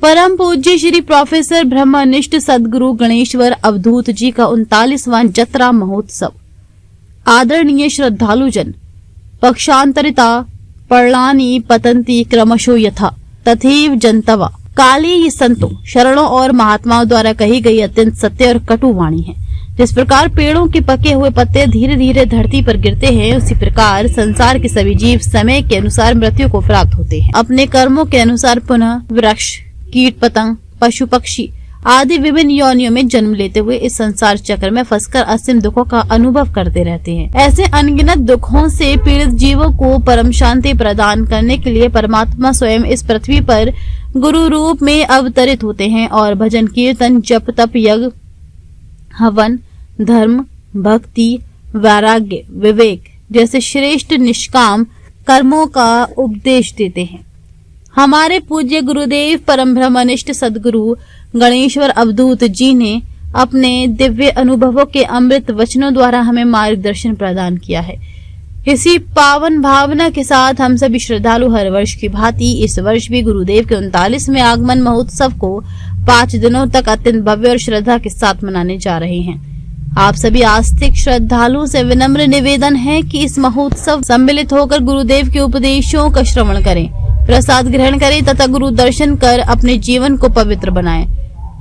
परम पूज्य श्री प्रोफेसर ब्रह्मनिष्ठ सदगुरु गणेश्वर अवधूत जी का 39वां जत्रा महोत्सव। आदरणीय श्रद्धालुजन, पक्षांतरिता पर्णानि पतंती क्रमशो यथा तथैव जंतवा काले ये संतों शरणों और महात्माओं द्वारा कही गई अत्यंत सत्य और कटु वाणी है। जिस प्रकार पेड़ों के पके हुए पत्ते धीरे धीरे धरती पर गिरते हैं, उसी प्रकार संसार के सभी जीव समय के अनुसार मृत्यु को प्राप्त होते हैं। अपने कर्मों के अनुसार पुनः वृक्ष, कीट पतंग, पशु पक्षी आदि विभिन्न योनियों में जन्म लेते हुए इस संसार चक्र में फंसकर असीम दुखों का अनुभव करते रहते हैं। ऐसे अनगिनत दुखों से पीड़ित जीवों को परम शांति प्रदान करने के लिए परमात्मा स्वयं इस पृथ्वी पर गुरु रूप में अवतरित होते हैं और भजन कीर्तन, जप तप, यज्ञ, हवन, धर्म, भक्ति, वैराग्य, विवेक जैसे श्रेष्ठ निष्काम कर्मों का उपदेश देते हैं। हमारे पूज्य गुरुदेव परम ब्रह्मनिष्ठ सदगुरु गणेश्वर अवधूत जी ने अपने दिव्य अनुभवों के अमृत वचनों द्वारा हमें मार्गदर्शन प्रदान किया है। इसी पावन भावना के साथ हम सभी श्रद्धालु हर वर्ष की भांति इस वर्ष भी गुरुदेव के 39वें आगमन महोत्सव को 5 दिनों तक अत्यंत भव्य और श्रद्धा के साथ मनाने जा रहे हैं। आप सभी आस्तिक श्रद्धालुओं से विनम्र निवेदन है कि इस महोत्सव सम्मिलित होकर गुरुदेव के उपदेशों का श्रवण करें, प्रसाद ग्रहण करें तथा गुरु दर्शन कर अपने जीवन को पवित्र बनाएं।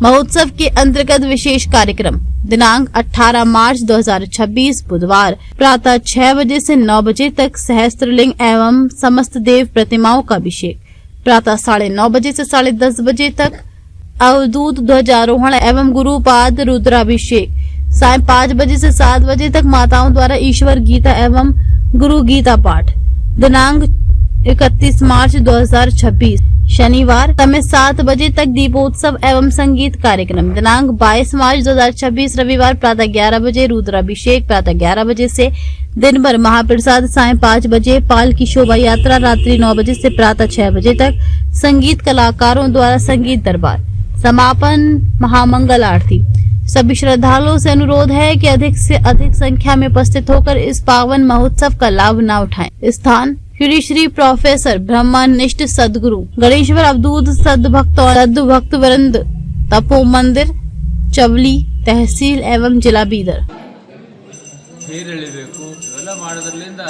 महोत्सव के अंतर्गत विशेष कार्यक्रम दिनांक 18 मार्च 2026 बुधवार प्रातः 6 बजे से 9 बजे तक सहस्त्रलिंग एवं समस्त देव प्रतिमाओं का अभिषेक, प्रातः 9:30 बजे से 10:30 बजे तक अवधूत ध्वजारोहण एवं गुरुपाद रुद्राभिषेक, सायं 5 बजे से 7 बजे तक माताओं द्वारा ईश्वर गीता एवं गुरु गीता पाठ। दिनांक 31 मार्च 2026 शनिवार समय 7 बजे तक दीपोत्सव एवं संगीत कार्यक्रम। दिनांक 22 मार्च 2026 रविवार प्रातः 11 बजे रुद्राभिषेक, प्रातः 11 बजे से दिन भर महाप्रसाद, सायं 5 बजे पालकी शोभा यात्रा, रात्रि 9 बजे से प्रातः 6 बजे तक संगीत कलाकारों द्वारा संगीत दरबार, समापन महामंगल आरती। सभी श्रद्धालुओं से अनुरोध है कि अधिक से अधिक संख्या में उपस्थित होकर इस पावन महोत्सव का लाभ न उठाएं। स्थान श्री श्री प्रोफेसर ब्रह्मनिष्ठ सदगुरु गणेश्वर अवधूत सद्भक्त वृंद तपो मंदिर, चवली, तहसील एवं जिला बीदर। ಸೇರಿಳಿಬೇಕು ಇವೆಲ್ಲ ಮಾಡೋದ್ರಲ್ಲಿಂದ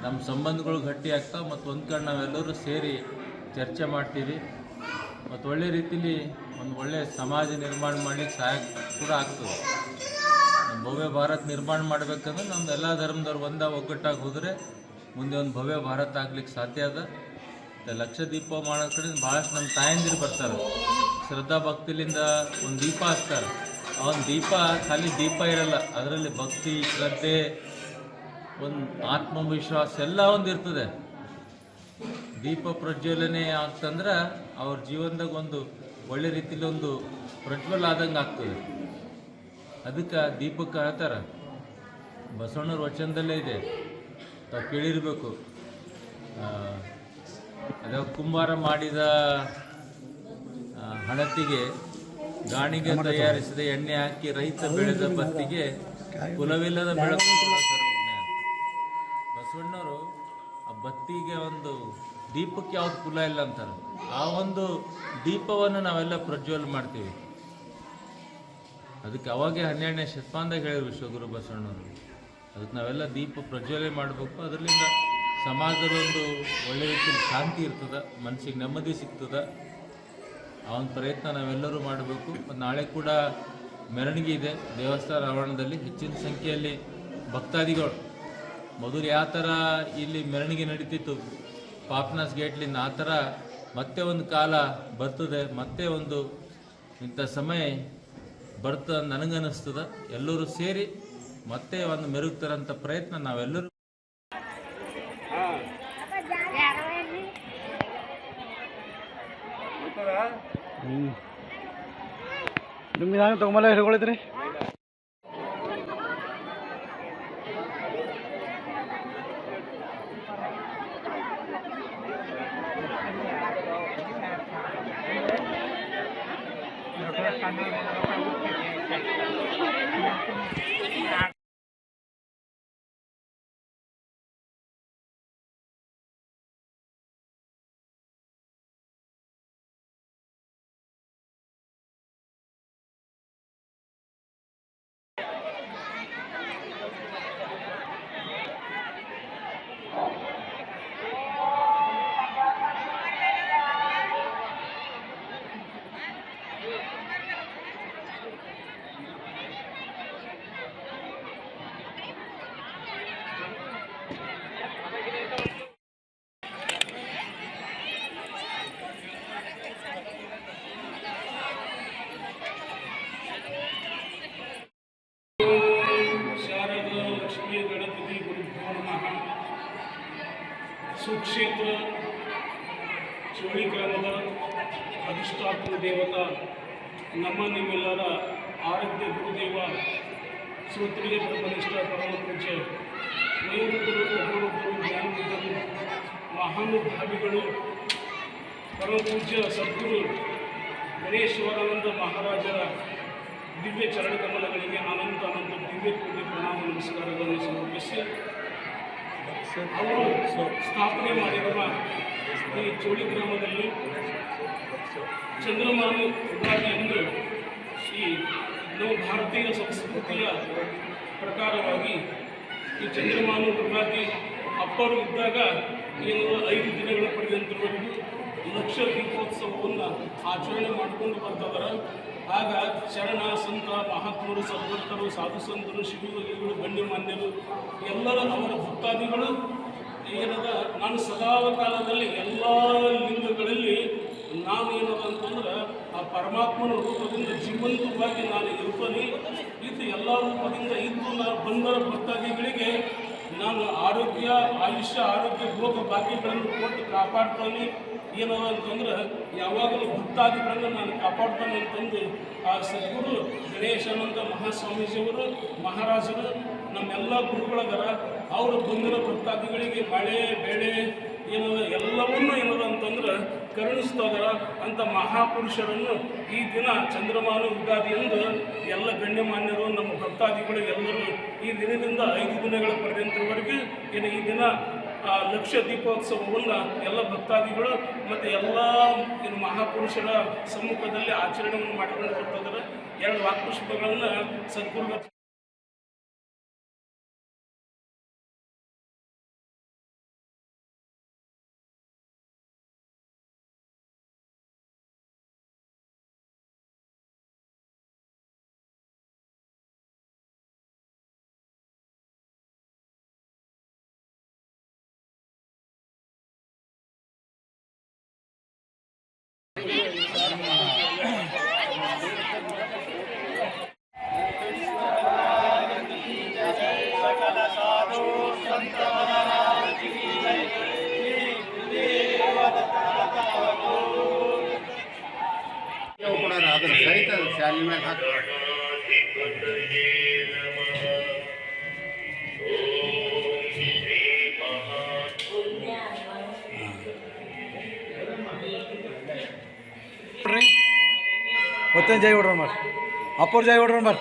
ನಮ್ಮ ಸಂಬಂಧಗಳು ಗಟ್ಟಿ ಆಗ್ತಾವೆ ಮತ್ತು ಒಂದು ಕಡೆ ನಾವೆಲ್ಲರೂ ಸೇರಿ ಚರ್ಚೆ ಮಾಡ್ತೀವಿ ಮತ್ತು ಒಳ್ಳೆ ರೀತಿಲಿ ಒಂದು ಒಳ್ಳೆ ಸಮಾಜ ನಿರ್ಮಾಣ ಮಾಡಲಿಕ್ಕೆ ಸಹಾಯ ಕೂಡ ಆಗ್ತದೆ। ನಮ್ಮ ಭವ್ಯ ಭಾರತ ನಿರ್ಮಾಣ ಮಾಡಬೇಕಂದ್ರೆ ನಮ್ದು ಎಲ್ಲ ಧರ್ಮದವ್ರು ಒಗ್ಗಟ್ಟಾಗಿ ಹೋದರೆ ಮುಂದೆ ಒಂದು ಭವ್ಯ ಭಾರತ ಆಗ್ಲಿಕ್ಕೆ ಸಾಧ್ಯ ಅದ। ಲಕ್ಷ ದೀಪ ಮಾಡೋ ಕಡೆ ಭಾಳಷ್ಟು ನಮ್ಮ ತಾಯಂದಿರು ಬರ್ತಾರೆ, ಶ್ರದ್ಧಾ ಭಕ್ತಿಲಿಂದ ಒಂದು ದೀಪ ಹಚ್ತಾರೆ। ಆ ಒಂದು ದೀಪ ಖಾಲಿ ದೀಪ ಇರಲ್ಲ, ಅದರಲ್ಲಿ ಭಕ್ತಿ, ಶ್ರದ್ಧೆ, ಒಂದು ಆತ್ಮವಿಶ್ವಾಸ ಎಲ್ಲ ಒಂದು ಇರ್ತದೆ। ದೀಪ ಪ್ರಜ್ವಲನೆ ಆಗ್ತಂದ್ರೆ ಅವ್ರ ಜೀವನದಾಗ ಒಂದು ಒಳ್ಳೆ ರೀತಿಲಿ ಒಂದು ಪ್ರಜ್ವಲ ಆದಂಗೆ ಆಗ್ತದೆ। ಅದಕ್ಕೆ ದೀಪಕ್ಕೆ ಹೇಳ್ತಾರೆ, ಬಸವಣ್ಣವ್ರ ವಚನದಲ್ಲೇ ಇದೆ, ತಾವು ಕೇಳಿರಬೇಕು, ಅದ ಕುಂಬಾರ ಮಾಡಿದ ಹಣತಿಗೆ ಗಾಣಿಗೆ ತಯಾರಿಸಿದ ಎಣ್ಣೆ ಹಾಕಿ ರೈತ ಬೆಳೆದ ಬತ್ತಿಗೆ ಕುಲವಿಲ್ಲದ ಬೆಳಕು ಬಸವಣ್ಣವರು ಆ ಬತ್ತಿಗೆ ಒಂದು ದೀಪಕ್ಕೆ ಯಾವ್ದು ಕುಲ ಇಲ್ಲ ಅಂತಾರೆ। ಆ ಒಂದು ದೀಪವನ್ನು ನಾವೆಲ್ಲ ಪ್ರಜ್ವಲ ಮಾಡ್ತೀವಿ। ಅದಕ್ಕೆ ಅವಾಗೆ 12ನೇ ಶತಮಾನದಾಗ ಹೇಳಿದ್ರು ವಿಶ್ವಗುರು ಬಸವಣ್ಣವರು, ಅದಕ್ಕೆ ನಾವೆಲ್ಲ ದೀಪ ಪ್ರಜ್ವಲನೆ ಮಾಡಬೇಕು। ಅದರಿಂದ ಸಮಾಜದ ಒಂದು ಒಳ್ಳೆ ರೀತಿಯಲ್ಲಿ ಶಾಂತಿ ಇರ್ತದೆ, ಮನಸ್ಸಿಗೆ ನೆಮ್ಮದಿ ಸಿಗ್ತದೆ। ಆ ಒಂದು ಪ್ರಯತ್ನ ನಾವೆಲ್ಲರೂ ಮಾಡಬೇಕು। ನಾಳೆ ಕೂಡ ಮೆರವಣಿಗೆ ಇದೆ ದೇವಸ್ಥಾನ ಆವರಣದಲ್ಲಿ, ಹೆಚ್ಚಿನ ಸಂಖ್ಯೆಯಲ್ಲಿ ಭಕ್ತಾದಿಗಳು, ಮೊದಲು ಯಾವ ಥರ ಇಲ್ಲಿ ಮೆರವಣಿಗೆ ನಡೀತಿತ್ತು ಪಾಪ್ನಾಸ್ ಗೇಟ್ಲಿಂದ, ಆ ಥರ ಮತ್ತೆ ಒಂದು ಕಾಲ ಬರ್ತದೆ, ಮತ್ತೆ ಒಂದು ಇಂಥ ಸಮಯ ಬರ್ತದೆ ನನಗನ್ನಿಸ್ತದೆ। ಎಲ್ಲರೂ ಸೇರಿ ಮತ್ತೆ ಒಂದು ಮೆರುಗ್ತಾರಂಥ ಪ್ರಯತ್ನ ನಾವೆಲ್ಲರೂ ನಿಮ್ಗೆ ತಗೊಂಬಲ್ಲ ಹೇಳ್ಕೊಳಿದ್ರಿ। ಶ್ರೀಗುರುಭ್ಯೋ ನಮಃ. ಸುಕ್ಷೇತ್ರ ಚೋಳಿ ಗ್ರಾಮದ ಅಧಿಷ್ಠಾಪನ ದೇವತಾ ನಮ್ಮ ನಿಮ್ಮೆಲ್ಲರ ಆರಾಧ್ಯ ಗುರುದೇವ ಶ್ರೋತ್ರಿಯ ಬ್ರಹ್ಮನಿಷ್ಠ ಪರಮ ಪೂಜ್ಯ ವಯೋವೃದ್ಧರು ಪ್ರಬುದ್ಧರು ಜ್ಞಾನವಿದ್ದರು ಮಹಾನುಭಾವಿಗಳು ಪರಮ ಪೂಜ್ಯ ಸದ್ಗುರು ಗಣೇಶ್ವರಾನಂದ ಮಹಾರಾಜರ ದಿವ್ಯ ಚರಣಕಮಲಗಳಿಗೆ ಅನಂತ ದಿವ್ಯ ಕೋಟಿ ಪ್ರಣಾಮ ನಮಸ್ಕಾರಗಳನ್ನು ಸಮರ್ಪಿಸಿ ಅವರು ಸ್ಥಾಪನೆ ಮಾಡಿರುವ ಈ ಚೋಳಿ ಗ್ರಾಮದಲ್ಲಿ ಚಂದ್ರಮಾನ ಯುಗಾದಿ ಎಂದು ಈ ನಮ್ಮ ಭಾರತೀಯ ಸಂಸ್ಕೃತಿಯ ಪ್ರಕಾರವಾಗಿ ಈ ಚಂದ್ರಮಾನ ಯುಗಾದಿ ಅಪ್ಪರು ಇದ್ದಾಗ ಏನು 5 ದಿನಗಳ ಪರ್ಯಂತರವರೆಗೂ ಲಕ್ಷ ದೀಪೋತ್ಸವವನ್ನು ಆಚರಣೆ ಮಾಡಿಕೊಂಡು ಬರ್ತಿದ್ದಾರೆ. ಆಗ ಶರಣ ಸಂತ ಮಹಾತ್ಮರು ಸದ್ಭಕ್ತರು ಸಾಧು ಸಂತರು ಶಿವಯೋಗಿಗಳು ಗಣ್ಯಮಾನ್ಯರು ಎಲ್ಲರ ಅವರ ಭಕ್ತಾದಿಗಳು ಏನದ ನಾನು ಸದಾಕಾಲದಲ್ಲಿ ಎಲ್ಲ ಲಿಂಗಗಳಲ್ಲಿ ನಾನು ಏನದ ಅಂತಂದ್ರೆ ಆ ಪರಮಾತ್ಮನ ರೂಪದಿಂದ ಜೀವಂತವಾಗಿ ನಾನು ಇರ್ತೀನಿ. ಇದು ಎಲ್ಲ ರೂಪದಿಂದ ಇದ್ದು ನಾನು ಬಂದ ಭಕ್ತಾದಿಗಳಿಗೆ ನಾನು ಆರೋಗ್ಯ ಭೋಗ ಭಾಗ್ಯಗಳನ್ನು ಕೊಟ್ಟು ಕಾಪಾಡ್ತಾನೆ. ಏನದ ಅಂತಂದ್ರೆ ಯಾವಾಗಲೂ ಭಕ್ತಾದಿಗಳನ್ನು ನಾನು ಕಾಪಾಡ್ತಾನೆ ಅಂತಂದು ಆ ಸದ್ಗುರು ಗಣೇಶಾನಂದ ಮಹಾಸ್ವಾಮೀಜಿಯವರು ಮಹಾರಾಜರು ನಮ್ಮೆಲ್ಲ ಗುರುಗಳದಾರ. ಅವರು ಬಂದಿರೋ ಭಕ್ತಾದಿಗಳಿಗೆ ಮಳೆ ಬೆಳೆ ಏನದ ಎಲ್ಲವನ್ನೂ ಏನದ ಅಂತಂದ್ರೆ ಕರುಣಿಸ್ತಾ ಇದಾರ. ಅಂಥ ಮಹಾಪುರುಷರನ್ನು ಈ ದಿನ ಚಂದ್ರಮಾನ ಯುಗಾದಿ ಎಂದು ಎಲ್ಲ ಗಣ್ಯಮಾನ್ಯರು ನಮ್ಮ ಭಕ್ತಾದಿಗಳು ಎಲ್ಲರೂ ಈ ದಿನದಿಂದ 5 ದಿನಗಳ ಪರ್ಯಂತರವರೆಗೂ ಏನು ಈ ದಿನ ಲಕ್ಷ ದೀಪೋತ್ಸವವನ್ನು ಎಲ್ಲ ಭಕ್ತಾದಿಗಳು ಮತ್ತು ಎಲ್ಲ ಏನು ಮಹಾಪುರುಷರ ಸಮ್ಮುಖದಲ್ಲಿ ಆಚರಣೆಯನ್ನು ಮಾಡಿಕೊಂಡು ಬರ್ತಿದ್ದಾರೆ. 2 ವಾಕ್ಪುಷ್ಪಗಳನ್ನು ಸದ್ಗುರುಗಳ ಅದರ ಸಹಿತ ಶಾಲೆ ಮೇಲೆ ಹಾಕ್ತಾರೆ. ಮತ್ತೆ ಜೈ ಹೊಡ್ರ ಮಾರ್ ಅಪ್ಪರ್ ಜೈ ಹೊಡ್ರ ಮಾರ್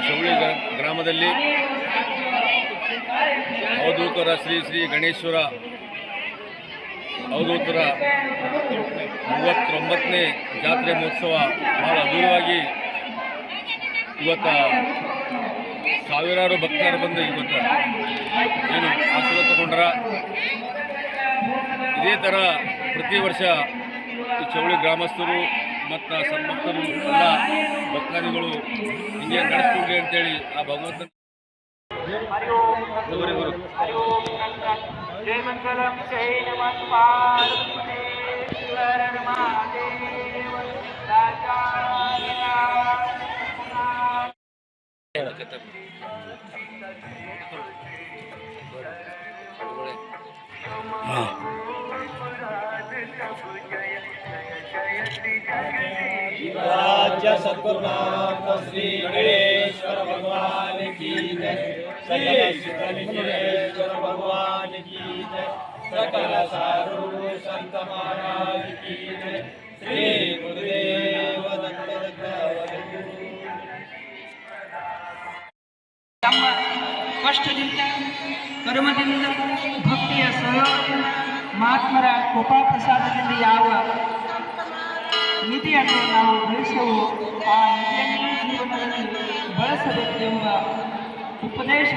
ಚೌಳಿ ಗ್ರಾಮದಲ್ಲಿ ಅವಧೂತರ ಶ್ರೀ ಶ್ರೀ ಗಣೇಶ್ವರ ಅವಧೂತರ 39ನೇ ಜಾತ್ರೆ ಮಹೋತ್ಸವ ಭಾಳ ಅದ್ಭುತವಾಗಿ ಇವತ್ತು ಸಾವಿರಾರು ಭಕ್ತರು ಬಂದು ಇವತ್ತು ಏನು ಆಶೀರ್ವಾದ ತಗೊಂಡ್ರ. ಇದೇ ಥರ ಪ್ರತಿ ವರ್ಷ ಈ ಚೌಳಿ ಗ್ರಾಮಸ್ಥರು ಮತ್ತು ಸನ್ಮಕ್ತರು ಎಲ್ಲ ಭಕ್ತಾದಿಗಳು ಹಿಂಗೆ ನಡೆಸ್ಕೊಂಡ್ರಿ ಅಂತೇಳಿ ಆ ಭಗವಂತನ राज्य सद्गुरुनाथ श्री गणेश्वर भगवान की जय, सकल सिद्धलिंगेश्वर भगवान की जय, सकल साधु संत महाराज की जय, श्री गुरुदेव दत्त ತಮ್ಮ ಕಷ್ಟದಿಂದ ಕರ್ಮದಿಂದ ಭಕ್ತಿಯ ಸಹಯೋಗದಿಂದ ಮಹಾತ್ಮರ ಕೃಪಾ ಪ್ರಸಾದದಿಂದ ಯಾವ ನಿಧಿಯನ್ನು ನಾವು ಗಳಿಸುವು ಆ ನಿಧಿಯನ್ನು ಜೀವನದಲ್ಲಿ ಬಳಸಬೇಕೆಂಬ ಉಪದೇಶ